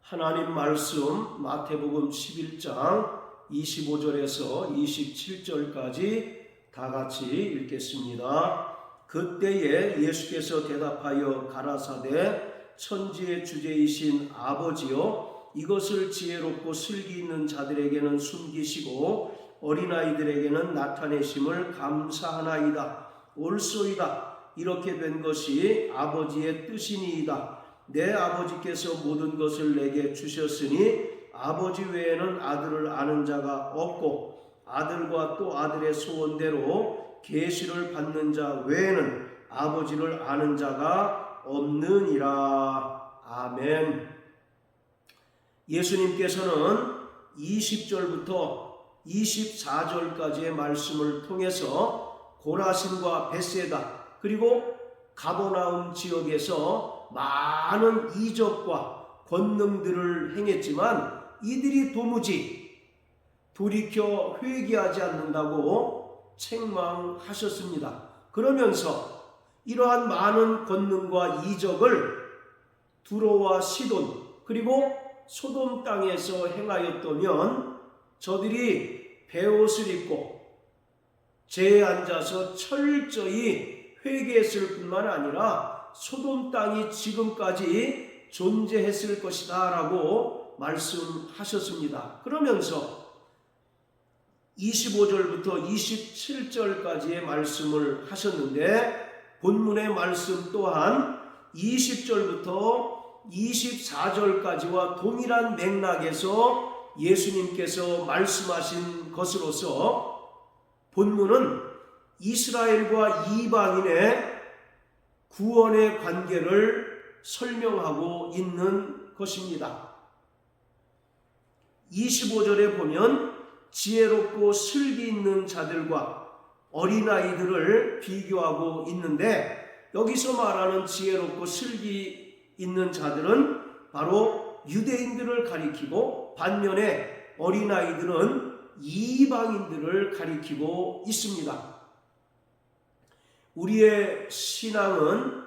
하나님 말씀 마태복음 11장 25절에서 27절까지 다 같이 읽겠습니다. 그때에 예수께서 대답하여 가라사대 천지의 주제이신 아버지여, 이것을 지혜롭고 슬기 있는 자들에게는 숨기시고 어린아이들에게는 나타내심을 감사하나이다. 옳소이다. 이렇게 된 것이 아버지의 뜻이니이다. 내 아버지께서 모든 것을 내게 주셨으니 아버지 외에는 아들을 아는 자가 없고 아들과 또 아들의 소원대로 계시를 받는 자 외에는 아버지를 아는 자가 없느니라. 아멘. 예수님께서는 20절부터 24절까지의 말씀을 통해서 고라신과 벳세다 그리고 가버나움 지역에서 많은 이적과 권능들을 행했지만 이들이 도무지 돌이켜 회개하지 않는다고 책망하셨습니다. 그러면서 이러한 많은 권능과 이적을 두로와 시돈 그리고 소돔 땅에서 행하였다면 저들이 베옷을 입고 제에 앉아서 철저히 회개했을 뿐만 아니라 소돔 땅이 지금까지 존재했을 것이다 라고 말씀하셨습니다. 그러면서 25절부터 27절까지의 말씀을 하셨는데 본문의 말씀 또한 20절부터 24절까지와 동일한 맥락에서 예수님께서 말씀하신 것으로서 본문은 이스라엘과 이방인의 구원의 관계를 설명하고 있는 것입니다. 25절에 보면 지혜롭고 슬기 있는 자들과 어린아이들을 비교하고 있는데 여기서 말하는 지혜롭고 슬기 있는 자들은 바로 유대인들을 가리키고 반면에 어린아이들은 이방인들을 가리키고 있습니다. 우리의 신앙은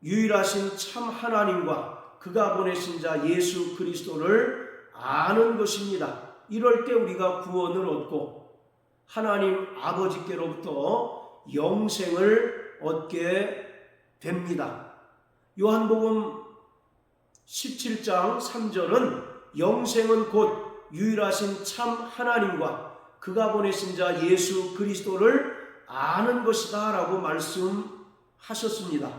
유일하신 참 하나님과 그가 보내신 자 예수 그리스도를 아는 것입니다. 이럴 때 우리가 구원을 얻고 하나님 아버지께로부터 영생을 얻게 됩니다. 요한복음 17장 3절은 영생은 곧 유일하신 참 하나님과 그가 보내신 자 예수 그리스도를 아는 것이다 라고 말씀하셨습니다.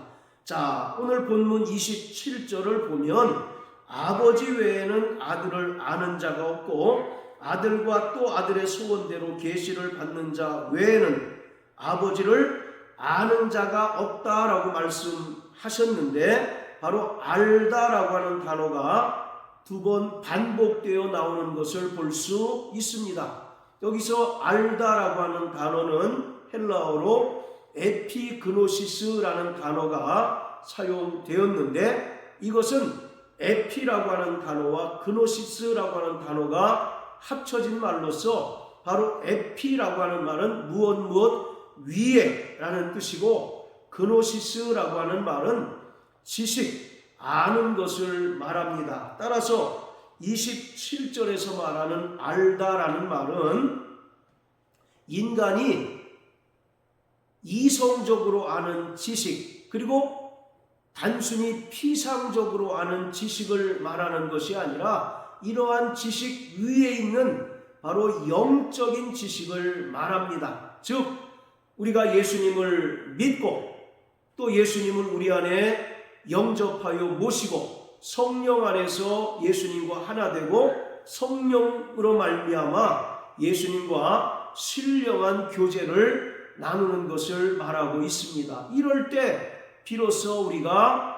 자, 오늘 본문 27절을 보면 아버지 외에는 아들을 아는 자가 없고 아들과 또 아들의 소원대로 계시를 받는 자 외에는 아버지를 아는 자가 없다라고 말씀하셨는데 바로 알다라고 하는 단어가 두 번 반복되어 나오는 것을 볼 수 있습니다. 여기서 알다라고 하는 단어는 헬라어로 에피그노시스라는 단어가 사용되었는데 이것은 에피라고 하는 단어와 그노시스라고 하는 단어가 합쳐진 말로서 바로 에피라고 하는 말은 무엇 위에 라는 뜻이고 그노시스라고 하는 말은 지식, 아는 것을 말합니다. 따라서 27절에서 말하는 알다라는 말은 인간이 이성적으로 아는 지식 그리고 단순히 피상적으로 아는 지식을 말하는 것이 아니라 이러한 지식 위에 있는 바로 영적인 지식을 말합니다. 즉 우리가 예수님을 믿고 또 예수님을 우리 안에 영접하여 모시고 성령 안에서 예수님과 하나 되고 성령으로 말미암아 예수님과 신령한 교제를 나누는 것을 말하고 있습니다. 이럴 때 비로소 우리가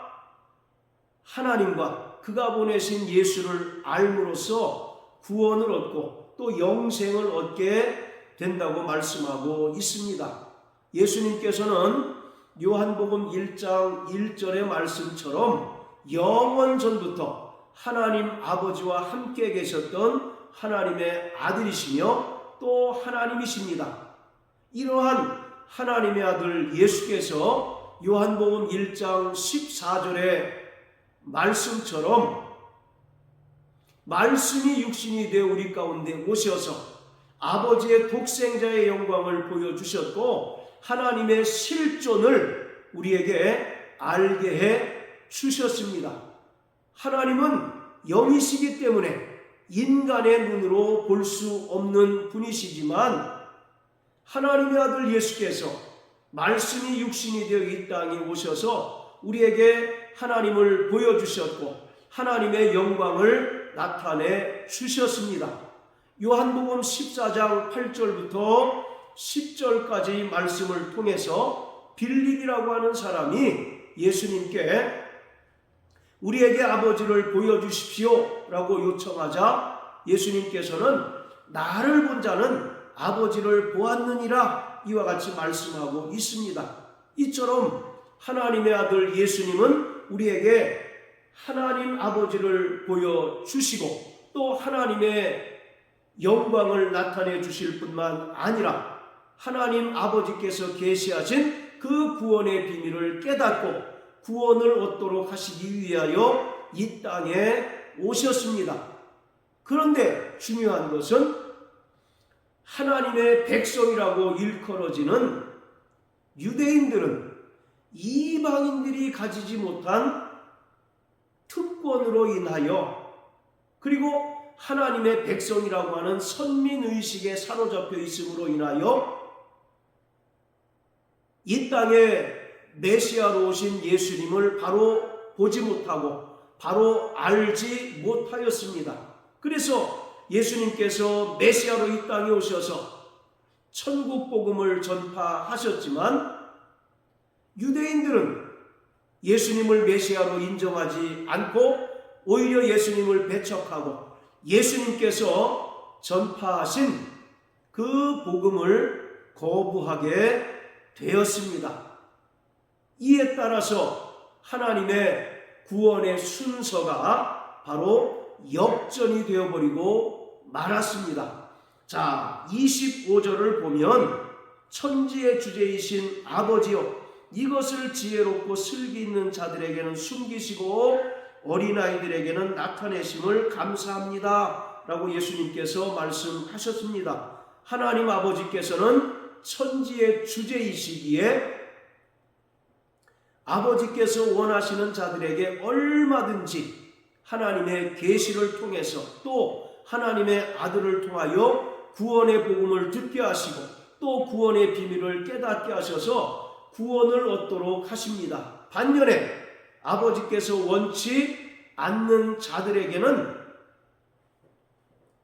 하나님과 그가 보내신 예수를 알므로써 구원을 얻고 또 영생을 얻게 된다고 말씀하고 있습니다. 예수님께서는 요한복음 1장 1절의 말씀처럼 영원전부터 하나님 아버지와 함께 계셨던 하나님의 아들이시며 또 하나님이십니다. 이러한 하나님의 아들 예수께서 요한복음 1장 14절의 말씀처럼 말씀이 육신이 되어 우리 가운데 오셔서 아버지의 독생자의 영광을 보여주셨고 하나님의 실존을 우리에게 알게 해 주셨습니다. 하나님은 영이시기 때문에 인간의 눈으로 볼 수 없는 분이시지만 하나님의 아들 예수께서 말씀이 육신이 되어 이 땅에 오셔서 우리에게 하나님을 보여주셨고 하나님의 영광을 나타내 주셨습니다. 요한복음 14장 8절부터 10절까지 말씀을 통해서 빌립이라고 하는 사람이 예수님께 우리에게 아버지를 보여주십시오 라고 요청하자 예수님께서는 나를 본 자는 아버지를 보았느니라 이와 같이 말씀하고 있습니다. 이처럼 하나님의 아들 예수님은 우리에게 하나님 아버지를 보여주시고 또 하나님의 영광을 나타내 주실 뿐만 아니라 하나님 아버지께서 계시하신 그 구원의 비밀을 깨닫고 구원을 얻도록 하시기 위하여 이 땅에 오셨습니다. 그런데 중요한 것은 하나님의 백성이라고 일컬어지는 유대인들은 이방인들이 가지지 못한 특권으로 인하여 그리고 하나님의 백성이라고 하는 선민의식에 사로잡혀 있음으로 인하여 이 땅에 메시아로 오신 예수님을 바로 보지 못하고 바로 알지 못하였습니다. 그래서 예수님께서 메시아로 이 땅에 오셔서 천국 복음을 전파하셨지만 유대인들은 예수님을 메시아로 인정하지 않고 오히려 예수님을 배척하고 예수님께서 전파하신 그 복음을 거부하게 되었습니다. 이에 따라서 하나님의 구원의 순서가 바로 역전이 되어버리고 말았습니다. 자, 25절을 보면 천지의 주제이신 아버지여 이것을 지혜롭고 슬기 있는 자들에게는 숨기시고 어린아이들에게는 나타내심을 감사합니다 라고 예수님께서 말씀하셨습니다. 하나님 아버지께서는 천지의 주제이시기에 아버지께서 원하시는 자들에게 얼마든지 하나님의 계시를 통해서 또 하나님의 아들을 통하여 구원의 복음을 듣게 하시고 또 구원의 비밀을 깨닫게 하셔서 구원을 얻도록 하십니다. 반면에 아버지께서 원치 않는 자들에게는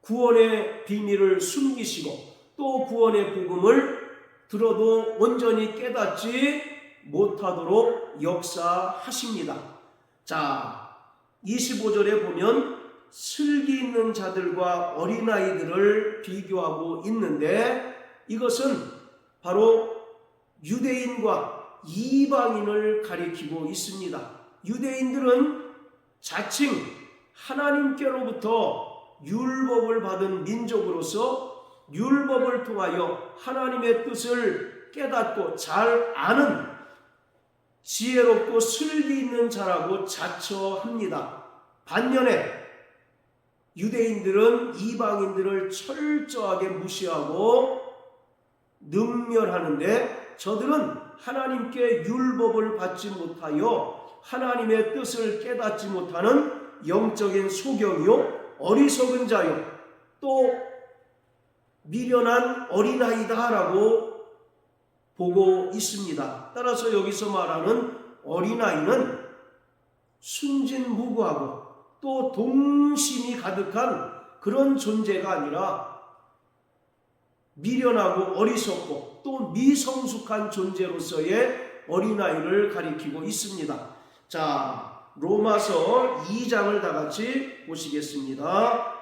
구원의 비밀을 숨기시고 또 구원의 복음을 들어도 온전히 깨닫지 못하도록 역사하십니다. 자, 25절에 보면 슬기 있는 자들과 어린아이들을 비교하고 있는데 이것은 바로 유대인과 이방인을 가리키고 있습니다. 유대인들은 자칭 하나님께로부터 율법을 받은 민족으로서 율법을 통하여 하나님의 뜻을 깨닫고 잘 아는 지혜롭고 슬기 있는 자라고 자처합니다. 반면에 유대인들은 이방인들을 철저하게 무시하고 능멸하는데 저들은 하나님께 율법을 받지 못하여 하나님의 뜻을 깨닫지 못하는 영적인 소경이요 어리석은 자요 또 미련한 어린아이다라고 보고 있습니다. 따라서 여기서 말하는 어린아이는 순진무구하고 또 동심이 가득한 그런 존재가 아니라 미련하고 어리석고 또 미성숙한 존재로서의 어린아이를 가리키고 있습니다. 자, 로마서 2장을 다 같이 보시겠습니다.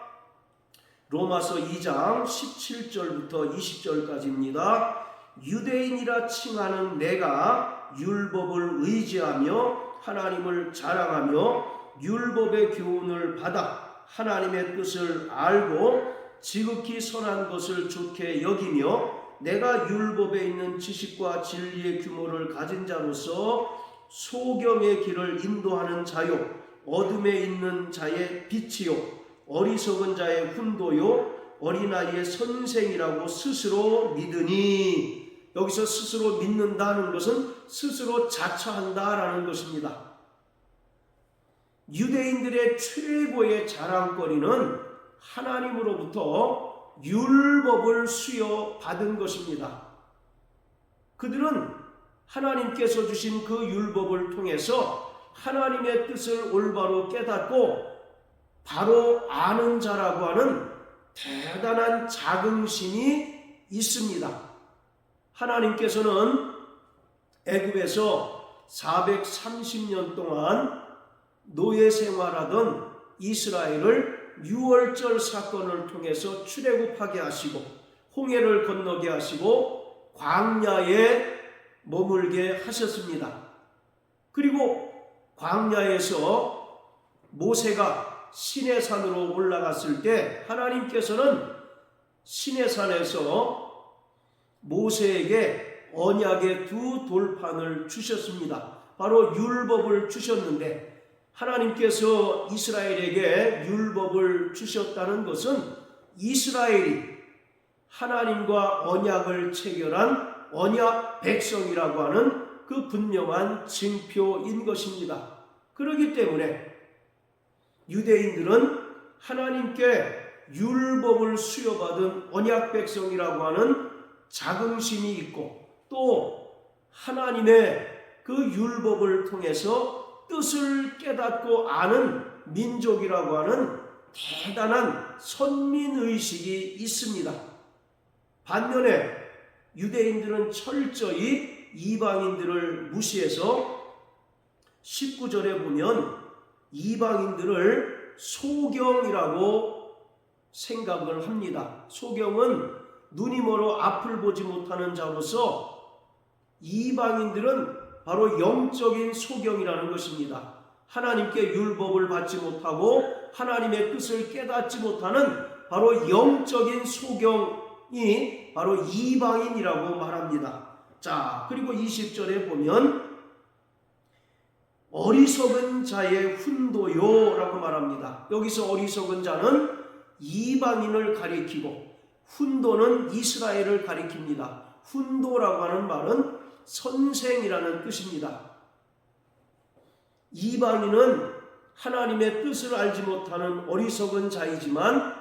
로마서 2장 17절부터 20절까지입니다. 유대인이라 칭하는 내가 율법을 의지하며 하나님을 자랑하며 율법의 교훈을 받아 하나님의 뜻을 알고 지극히 선한 것을 좋게 여기며 내가 율법에 있는 지식과 진리의 규모를 가진 자로서 소경의 길을 인도하는 자요 어둠에 있는 자의 빛이요 어리석은 자의 훈도요 어린아이의 선생이라고 스스로 믿으니, 여기서 스스로 믿는다는 것은 스스로 자처한다라는 것입니다. 유대인들의 최고의 자랑거리는 하나님으로부터 율법을 수여받은 것입니다. 그들은 하나님께서 주신 그 율법을 통해서 하나님의 뜻을 올바로 깨닫고 바로 아는 자라고 하는 대단한 자긍심이 있습니다. 하나님께서는 애굽에서 430년 동안 노예 생활하던 이스라엘을 유월절 사건을 통해서 출애굽하게 하시고 홍해를 건너게 하시고 광야에 머물게 하셨습니다. 그리고 광야에서 모세가 시내산으로 올라갔을 때 하나님께서는 시내산에서 모세에게 언약의 두 돌판을 주셨습니다. 바로 율법을 주셨는데, 하나님께서 이스라엘에게 율법을 주셨다는 것은 이스라엘이 하나님과 언약을 체결한 언약 백성이라고 하는 그 분명한 징표인 것입니다. 그렇기 때문에 유대인들은 하나님께 율법을 수여받은 언약 백성이라고 하는 자긍심이 있고, 또 하나님의 그 율법을 통해서 뜻을 깨닫고 아는 민족이라고 하는 대단한 선민의식이 있습니다. 반면에 유대인들은 철저히 이방인들을 무시해서 19절에 보면 이방인들을 소경이라고 생각을 합니다. 소경은 눈이 멀어 앞을 보지 못하는 자로서 이방인들은 바로 영적인 소경이라는 것입니다. 하나님께 율법을 받지 못하고 하나님의 뜻을 깨닫지 못하는 바로 영적인 소경이 바로 이방인이라고 말합니다. 자, 그리고 20절에 보면 어리석은 자의 훈도요 라고 말합니다. 여기서 어리석은 자는 이방인을 가리키고 훈도는 이스라엘을 가리킵니다. 훈도라고 하는 말은 선생이라는 뜻입니다. 이방인은 하나님의 뜻을 알지 못하는 어리석은 자이지만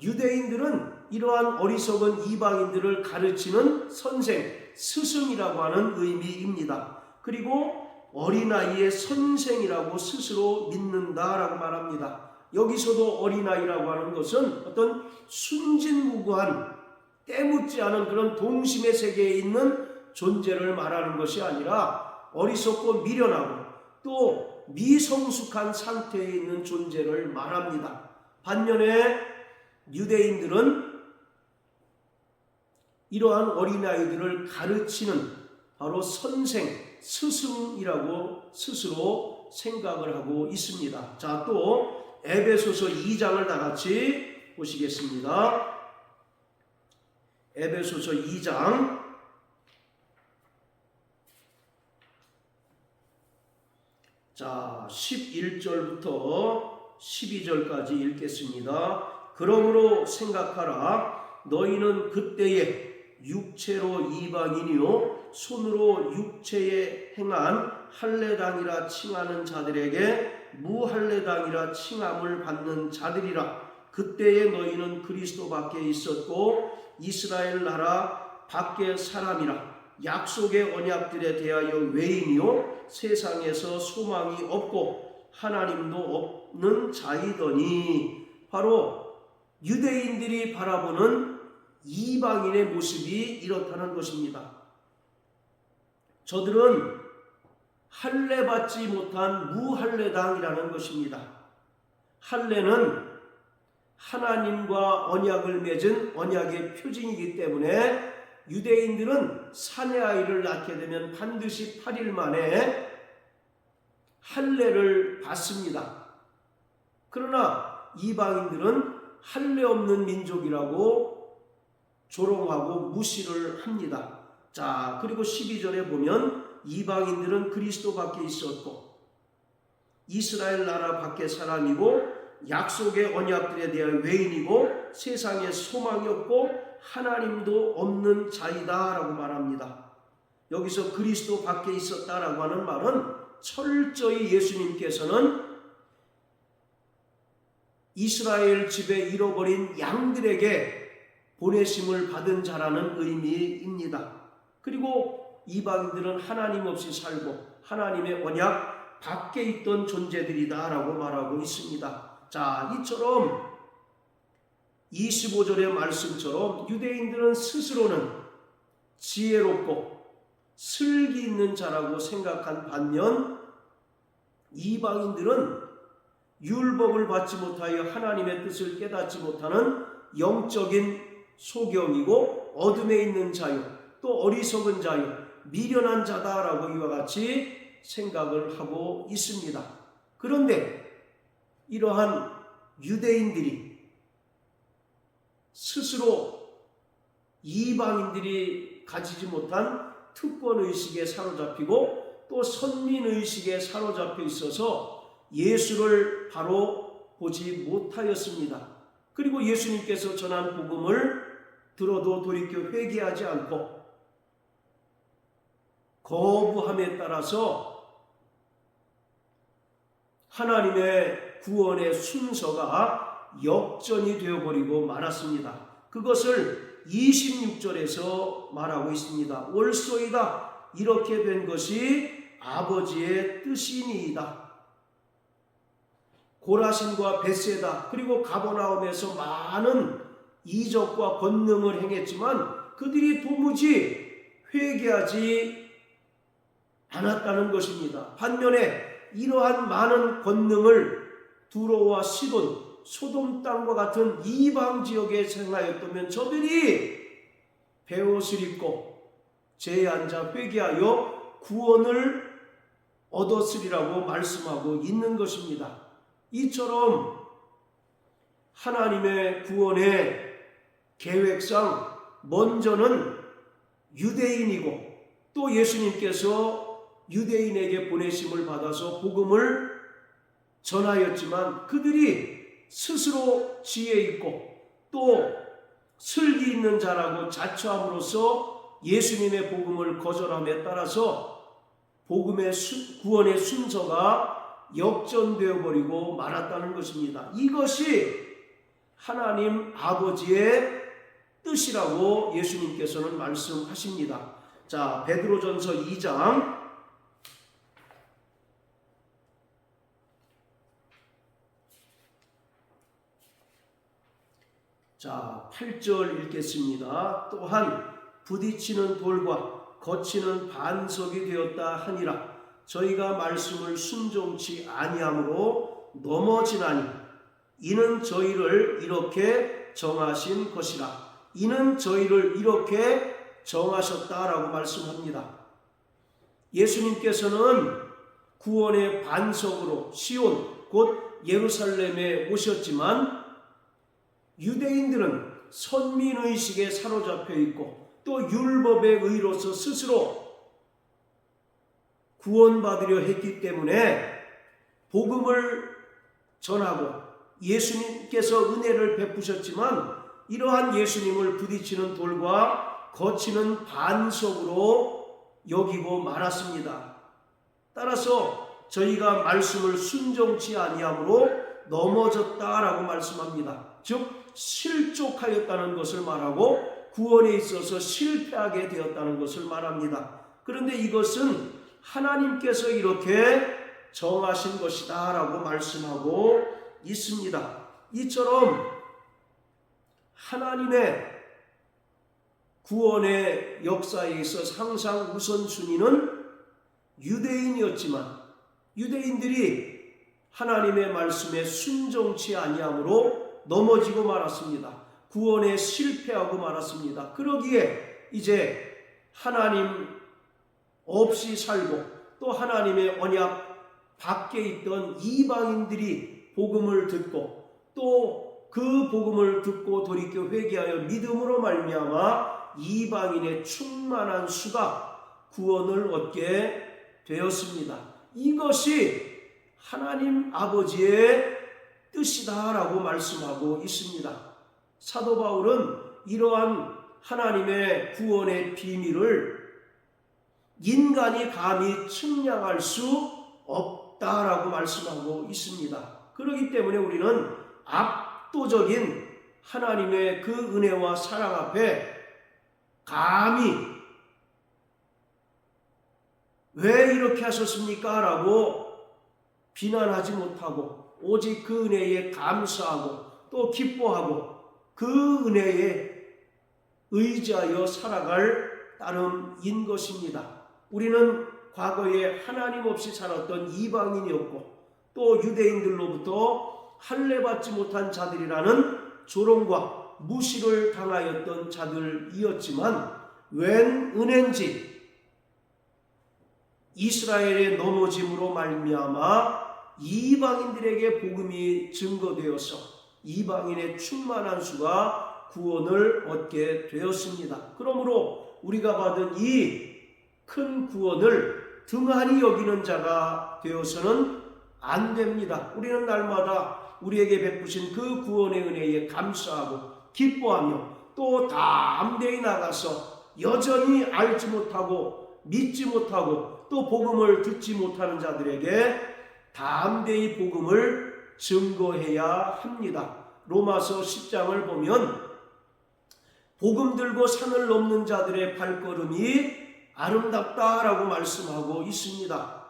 유대인들은 이러한 어리석은 이방인들을 가르치는 선생, 스승이라고 하는 의미입니다. 그리고 어린아이의 선생이라고 스스로 믿는다라고 말합니다. 여기서도 어린아이라고 하는 것은 어떤 순진무구한 때묻지 않은 그런 동심의 세계에 있는 존재를 말하는 것이 아니라 어리석고 미련하고 또 미성숙한 상태에 있는 존재를 말합니다. 반면에 유대인들은 이러한 어린아이들을 가르치는 바로 선생, 스승이라고 스스로 생각을 하고 있습니다. 자, 또 에베소서 2장을 다 같이 보시겠습니다. 에베소서 2장 자 11절부터 12절까지 읽겠습니다. 그러므로 생각하라. 너희는 그때에 육체로 이방인이요 손으로 육체에 행한 할례당이라 칭하는 자들에게 무할례당이라 칭함을 받는 자들이라. 그때에 너희는 그리스도 밖에 있었고 이스라엘 나라 밖의 사람이라. 약속의 언약들에 대하여 외인이요 세상에서 소망이 없고 하나님도 없는 자이더니. 바로 유대인들이 바라보는 이방인의 모습이 이렇다는 것입니다. 저들은 할례 받지 못한 무할례당이라는 것입니다. 할례는 하나님과 언약을 맺은 언약의 표징이기 때문에 유대인들은 사내 아이를 낳게 되면 반드시 8일 만에 할례를 받습니다. 그러나 이방인들은 할례 없는 민족이라고 조롱하고 무시를 합니다. 자, 그리고 12절에 보면 이방인들은 그리스도 밖에 있었고 이스라엘 나라 밖의 사람이고 약속의 언약들에 대한 외인이고 세상에 소망이 없고 하나님도 없는 자이다라고 말합니다. 여기서 그리스도 밖에 있었다라고 하는 말은 철저히 예수님께서는 이스라엘 집에 잃어버린 양들에게 보내심을 받은 자라는 의미입니다. 그리고 이방인들은 하나님 없이 살고 하나님의 언약 밖에 있던 존재들이다 라고 말하고 있습니다. 자, 이처럼 25절의 말씀처럼 유대인들은 스스로는 지혜롭고 슬기 있는 자라고 생각한 반면 이방인들은 율법을 받지 못하여 하나님의 뜻을 깨닫지 못하는 영적인 소경이고 어둠에 있는 자유, 또 어리석은 자유, 미련한 자다라고 이와 같이 생각을 하고 있습니다. 그런데 이러한 유대인들이 스스로 이방인들이 가지지 못한 특권의식에 사로잡히고 또 선민의식에 사로잡혀 있어서 예수를 바로 보지 못하였습니다. 그리고 예수님께서 전한 복음을 들어도 돌이켜 회개하지 않고 거부함에 따라서 하나님의 구원의 순서가 역전이 되어버리고 말았습니다. 그것을 26절에서 말하고 있습니다. 올소이다 이렇게 된 것이 아버지의 뜻이니이다. 고라신과 벳세다 그리고 가버나움에서 많은 이적과 권능을 행했지만 그들이 도무지 회개하지 않았다는 것입니다. 반면에 이러한 많은 권능을 두로와 시돈, 소돔 땅과 같은 이방 지역에 행하였다면 저들이 베옷을 입고 제에 앉아 회개하여 구원을 얻었으리라고 말씀하고 있는 것입니다. 이처럼 하나님의 구원의 계획상 먼저는 유대인이고 또 예수님께서 유대인에게 보내심을 받아서 복음을 전하였지만 그들이 스스로 지혜 있고 또 슬기 있는 자라고 자처함으로써 예수님의 복음을 거절함에 따라서 복음의 구원의 순서가 역전되어 버리고 말았다는 것입니다. 이것이 하나님 아버지의 뜻이라고 예수님께서는 말씀하십니다. 자, 베드로전서 2장 8절 읽겠습니다. 또한 부딪히는 돌과 거치는 반석이 되었다 하니라. 저희가 말씀을 순종치 아니함으로 넘어지나니 이는 저희를 이렇게 정하신 것이라. 이는 저희를 이렇게 정하셨다라고 말씀합니다. 예수님께서는 구원의 반석으로 시온 곧 예루살렘에 오셨지만 유대인들은 선민의식에 사로잡혀 있고 또 율법의 의로서 스스로 구원받으려 했기 때문에 복음을 전하고 예수님께서 은혜를 베푸셨지만 이러한 예수님을 부딪히는 돌과 거치는 반석으로 여기고 말았습니다. 따라서 저희가 말씀을 순종치 아니함으로 넘어졌다라고 말씀합니다. 즉 실족하였다는 것을 말하고 구원에 있어서 실패하게 되었다는 것을 말합니다. 그런데 이것은 하나님께서 이렇게 정하신 것이다 라고 말씀하고 있습니다. 이처럼 하나님의 구원의 역사에 있어서 항상 우선순위는 유대인이었지만 유대인들이 하나님의 말씀에 순종치 아니함으로 넘어지고 말았습니다. 구원에 실패하고 말았습니다. 그러기에 이제 하나님 없이 살고 또 하나님의 언약 밖에 있던 이방인들이 복음을 듣고 또 그 복음을 듣고 돌이켜 회개하여 믿음으로 말미암아 이방인의 충만한 수가 구원을 얻게 되었습니다. 이것이 하나님 아버지의 뜻이다라고 말씀하고 있습니다. 사도 바울은 이러한 하나님의 구원의 비밀을 인간이 감히 측량할 수 없다라고 말씀하고 있습니다. 그렇기 때문에 우리는 압도적인 하나님의 그 은혜와 사랑 앞에 감히 왜 이렇게 하셨습니까? 라고 비난하지 못하고 오직 그 은혜에 감사하고 또 기뻐하고 그 은혜에 의지하여 살아갈 따름인 것입니다. 우리는 과거에 하나님 없이 살았던 이방인이었고 또 유대인들로부터 할례받지 못한 자들이라는 조롱과 무시를 당하였던 자들이었지만 웬 은혜인지 이스라엘의 넘어짐으로 말미암아 이방인들에게 복음이 증거되어서 이방인의 충만한 수가 구원을 얻게 되었습니다. 그러므로 우리가 받은 이 큰 구원을 등한히 여기는 자가 되어서는 안 됩니다. 우리는 날마다 우리에게 베푸신 그 구원의 은혜에 감사하고 기뻐하며 또 담대히 나가서 여전히 알지 못하고 믿지 못하고 또 복음을 듣지 못하는 자들에게 담대히 복음을 증거해야 합니다. 로마서 10장을 보면 복음 들고 산을 넘는 자들의 발걸음이 아름답다라고 말씀하고 있습니다.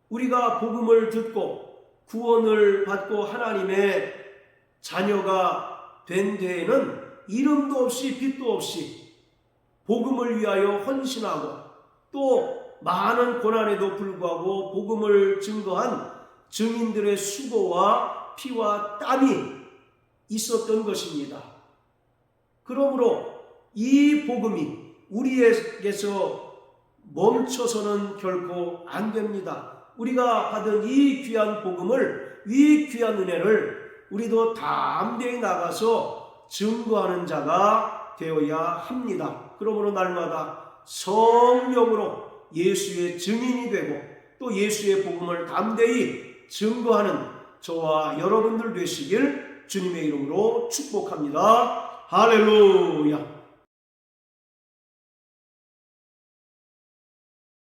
우리가 복음을 듣고 구원을 받고 하나님의 자녀가 된 데에는 이름도 없이 빛도 없이 복음을 위하여 헌신하고 또 많은 고난에도 불구하고 복음을 증거한 증인들의 수고와 피와 땀이 있었던 것입니다. 그러므로 이 복음이 우리에게서 멈춰서는 결코 안 됩니다. 우리가 받은 이 귀한 복음을, 이 귀한 은혜를 우리도 담대히 나가서 증거하는 자가 되어야 합니다. 그러므로 날마다 성령으로 예수의 증인이 되고 또 예수의 복음을 담대히 증거하는 저와 여러분들 되시길 주님의 이름으로 축복합니다. 할렐루야.